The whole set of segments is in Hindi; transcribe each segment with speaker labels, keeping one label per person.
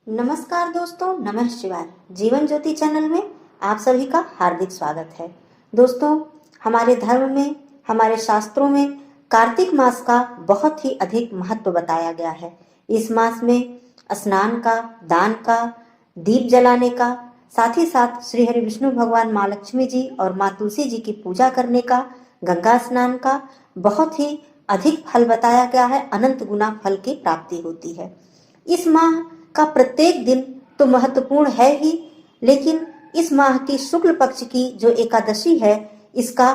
Speaker 1: नमस्कार दोस्तों, नमः शिवाय। जीवन ज्योति चैनल में आप सभी का हार्दिक स्वागत है। दोस्तों, हमारे धर्म में, हमारे शास्त्रों में कार्तिक मास का बहुत ही अधिक महत्व बताया गया है। इस मास में स्नान का, दान का, दीप जलाने का, साथ ही साथ श्री हरि विष्णु भगवान, माँ लक्ष्मी जी और माँ तुलसी जी की पूजा करने का, गंगा स्नान का बहुत ही अधिक फल बताया गया है। अनंत गुना फल की प्राप्ति होती है। इस माह का प्रत्येक दिन तो महत्वपूर्ण है ही, लेकिन इस माह की शुक्ल पक्ष की जो एकादशी है, इसका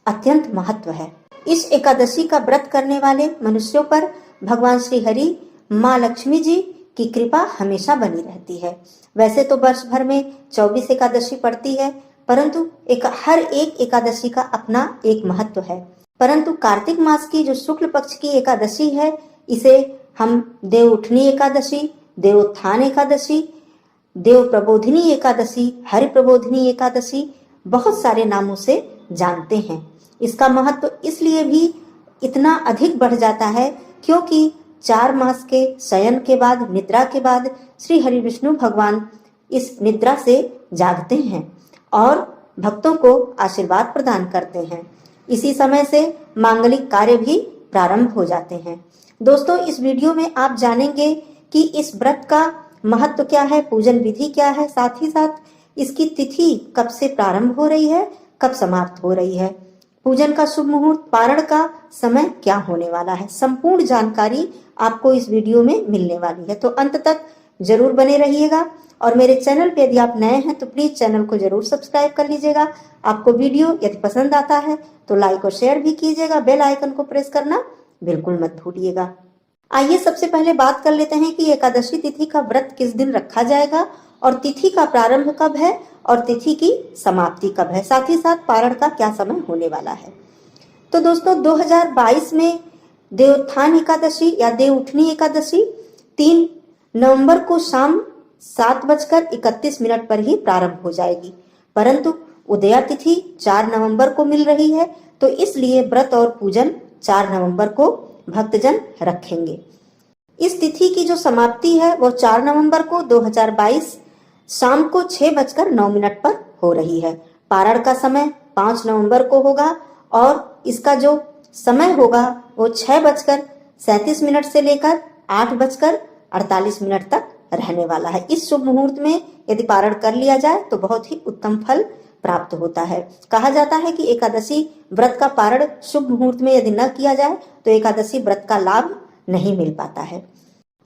Speaker 1: अत्यंत महत्व है। इस एकादशी का व्रत करने वाले मनुष्यों पर भगवान श्री हरि, माँ लक्ष्मी जी की कृपा हमेशा बनी रहती है। वैसे तो वर्ष भर में 24 एकादशी पड़ती है, परंतु हर एक एकादशी का अपना एक महत्व है। परंतु कार्तिक मास की जो शुक्ल पक्ष की एकादशी है, इसे हम देव उठनी एकादशी, देवोत्थान एकादशी, देव प्रबोधिनी एकादशी, हरि प्रबोधिनी एकादशी, बहुत सारे नामों से जानते हैं। इसका महत्व इसलिए भी इतना अधिक बढ़ जाता है क्योंकि 4 मास के शयन के बाद, निद्रा के बाद श्री हरि विष्णु भगवान इस निद्रा से जागते हैं और भक्तों को आशीर्वाद प्रदान करते हैं। इसी समय से मांगलिक कार्य भी प्रारंभ हो जाते हैं। दोस्तों, इस वीडियो में आप जानेंगे कि इस व्रत का महत्व क्या है, पूजन विधि क्या है, साथ ही साथ इसकी तिथि कब से प्रारंभ हो रही है, कब समाप्त हो रही है, पूजन का शुभ मुहूर्त, पारण का समय क्या होने वाला है। संपूर्ण जानकारी आपको इस वीडियो में मिलने वाली है, तो अंत तक जरूर बने रहिएगा। और मेरे चैनल पे यदि आप नए हैं तो प्लीज चैनल को जरूर सब्सक्राइब कर लीजिएगा। आपको वीडियो यदि पसंद आता है तो लाइक और शेयर भी कीजिएगा। बेल आइकन को प्रेस करना बिल्कुल मत भूलिएगा। आइए सबसे पहले बात कर लेते हैं कि एकादशी तिथि का व्रत किस दिन रखा जाएगा और तिथि का प्रारंभ कब है और तिथि की समाप्ति कब है, साथ ही साथ पारण का क्या समय होने वाला है। तो दोस्तों, 2022 में देवोत्थान एकादशी या देव उठनी एकादशी 3 नवंबर को शाम 7:31 पर ही प्रारंभ हो जाएगी, परंतु उदया तिथि 4 नवंबर को मिल रही है, तो इसलिए व्रत और पूजन 4 नवंबर को भक्तजन रखेंगे। इस तिथि की जो समाप्ति है वो 4 नवंबर को 2022 शाम को 6:09 पर हो रही है। पारण का समय 5 नवंबर को होगा और इसका जो समय होगा वो 6:37 से लेकर 8:48 तक रहने वाला है। इस शुभ मुहूर्त में यदि पारण कर लिया जाए तो बहुत ही उत्तम फल प्राप्त होता है। कहा जाता है कि एकादशी व्रत का पारण शुभ मुहूर्त में यदि न किया जाए तो एकादशी व्रत का लाभ नहीं मिल पाता है।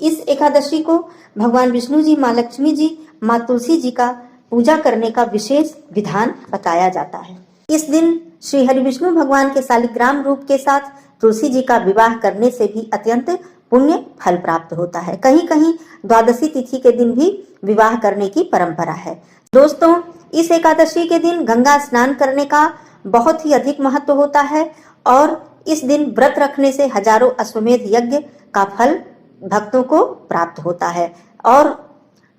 Speaker 1: इस एकादशी को भगवान विष्णु जी, माँ लक्ष्मी जी, माँ तुलसी जी का पूजा करने का विशेष विधान बताया जाता है। इस दिन श्री हरि विष्णु भगवान के शालिग्राम रूप के साथ तुलसी जी का विवाह करने से भी अत्यंत पुण्य फल प्राप्त होता है। कहीं कहीं द्वादशी तिथि के दिन भी विवाह करने की परंपरा है। दोस्तों, इस एकादशी के दिन गंगा स्नान करने का बहुत ही अधिक महत्व होता है और इस दिन व्रत रखने से हजारों अश्वमेध यज्ञ का फल भक्तों को प्राप्त होता है और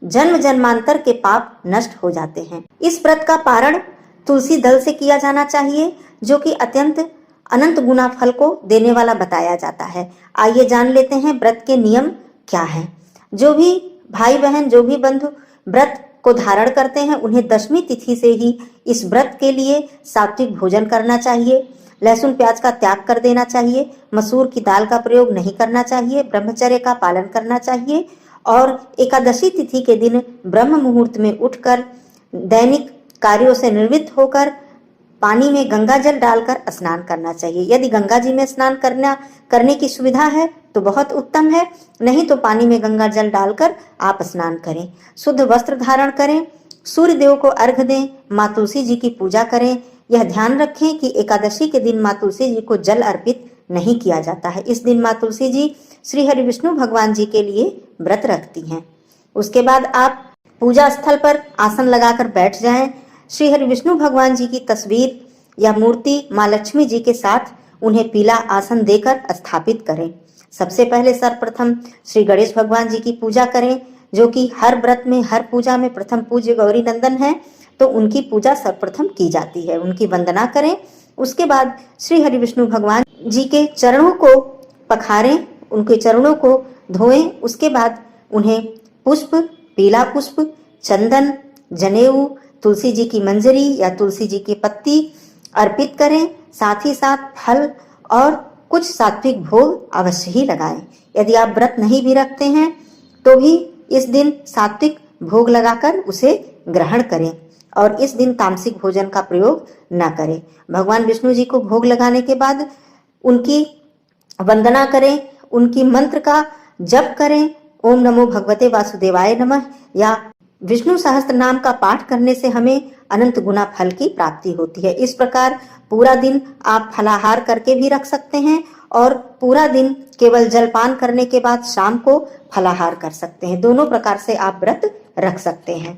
Speaker 1: जन्म जन्मांतर के पाप नष्ट हो जाते हैं। इस व्रत का पारण तुलसी दल से किया जाना चाहिए, जो कि अत्यंत अनंत गुना फल को देने वाला बताया जाता है। आइए जान लेते हैं व्रत के नियम क्या हैं। जो भी भाई बहन, जो भी बंधु व्रत को धारण करते हैं, उन्हें दशमी तिथि से ही इस व्रत के लिए सात्विक भोजन करना चाहिए, लहसुन प्याज का त्याग कर देना चाहिए, मसूर की दाल का प्रयोग नहीं करना चाहिए, ब्रह्मचर्य का पालन करना चाहिए और एकादशी तिथि के दिन ब्रह्म मुहूर्त में उठकर दैनिक कार्यों से निवृत्त होकर पानी में गंगा जल डालकर स्नान करना चाहिए। यदि गंगा जी में स्नान करने की सुविधा है तो बहुत उत्तम है, नहीं तो पानी में गंगा जल डालकर आप स्नान करें। शुद्ध वस्त्र धारण करें, सूर्य देव को अर्घ्य दें, माँ तुलसी जी की पूजा करें। यह ध्यान रखें कि एकादशी के दिन माँ तुलसी जी को जल अर्पित नहीं किया जाता है। इस दिन माँ तुलसी जी श्री हरि विष्णु भगवान जी के लिए व्रत रखती हैं। उसके बाद आप पूजा स्थल पर आसन लगाकर बैठ जाएं। श्री हरि विष्णु भगवान जी की तस्वीर या मूर्ति माँ लक्ष्मी जी के साथ उन्हें पीला आसन देकर स्थापित करें। सबसे पहले सर्वप्रथम श्री गणेश भगवान जी की पूजा करें, जो कि हर व्रत में, हर पूजा में प्रथम पूज्य गौरी नंदन है, तो उनकी पूजा सर्वप्रथम की जाती है, उनकी वंदना करें। उसके बाद श्री हरि विष्णु भगवान जी के चरणों को पखारें, उनके चरणों को धोएं। उसके बाद उन्हें पुष्प, पीला पुष्प, चंदन, जनेऊ, तुलसी जी की मंजरी या तुलसी जी की पत्ती अर्पित करें। साथ ही साथ फल और कुछ सात्विक भोग अवश्य ही लगाएं। यदि आप व्रत नहीं भी रखते हैं तो भी इस दिन सात्विक भोग लगाकर उसे ग्रहण करें और इस दिन तामसिक भोजन का प्रयोग न करें। भगवान विष्णु जी को भोग लगाने के बाद उनकी वंदना करें, उनकी मंत्र का जप करें। ओम नमो भगवते वासुदेवाय नमः या विष्णु सहस्त्र नाम का पाठ करने से हमें अनंत गुना फल की प्राप्ति होती है। इस प्रकार पूरा दिन आप फलाहार करके भी रख सकते हैं और पूरा दिन केवल जलपान करने के बाद शाम को फलाहार कर सकते हैं। दोनों प्रकार से आप व्रत रख सकते हैं।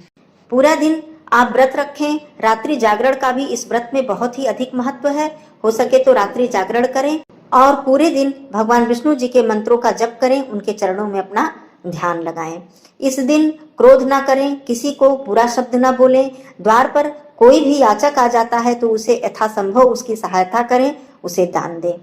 Speaker 1: पूरा दिन आप व्रत रखें। रात्रि जागरण का भी इस व्रत में बहुत ही अधिक महत्व है। हो सके तो रात्रि जागरण करें और पूरे दिन भगवान विष्णु जी के मंत्रों का जप करें, उनके चरणों में अपना ध्यान लगाएं। इस दिन क्रोध ना करें, किसी को बुरा शब्द ना बोलें। द्वार पर कोई भी याचक आ जाता है तो उसे यथासंभव उसकी सहायता करें, उसे दान दें।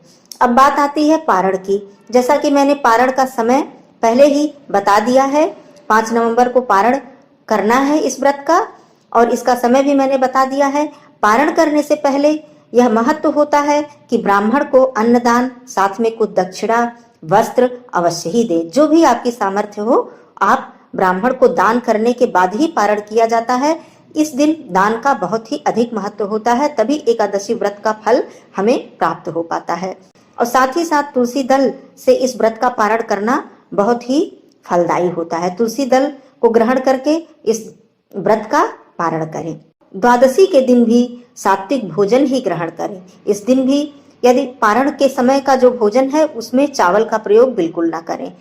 Speaker 1: अब बात आती है पारण की। जैसा कि मैंने पारण का समय पहले ही बता दिया है, 5 नवंबर को पारण करना है इस व्रत का और इसका समय भी मैंने बता दिया है। पारण करने से पहले यह महत्व होता है कि ब्राह्मण को अन्नदान, साथ में कुछ दक्षिणा, वस्त्र अवश्य ही दे। जो भी आपकी सामर्थ्य हो, आप ब्राह्मण को दान करने के बाद ही पारण किया जाता है। इस दिन दान का बहुत ही अधिक महत्व होता है, तभी एकादशी व्रत का फल हमें प्राप्त हो पाता है। और साथ ही साथ तुलसी दल से इस व्रत का पारण करना बहुत ही फलदायी होता है। तुलसी दल को ग्रहण करके इस व्रत का पारण करें। द्वादशी के दिन भी सात्विक भोजन ही ग्रहण करें। इस दिन भी यदि पारण के समय का जो भोजन है उसमें चावल का प्रयोग बिल्कुल ना करें।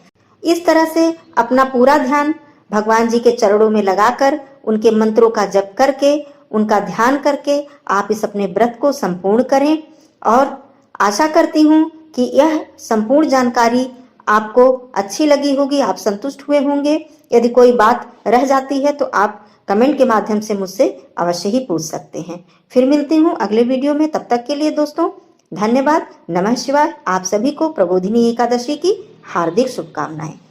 Speaker 1: इस तरह से अपना पूरा ध्यान भगवान जी के चरणों में लगाकर उनके मंत्रों का जप करके, उनका ध्यान करके आप इस अपने व्रत को संपूर्ण करें। और आशा करती हूँ कि यह संपूर्ण जानकारी आपको अच्छी लगी होगी, आप संतुष्ट हुए होंगे। यदि कोई बात रह जाती है तो आप कमेंट के माध्यम से मुझसे अवश्य ही पूछ सकते हैं। फिर मिलती हूँ अगले वीडियो में। तब तक के लिए दोस्तों धन्यवाद। नमः शिवाय। आप सभी को प्रबोधिनी एकादशी की हार्दिक शुभकामनाएं।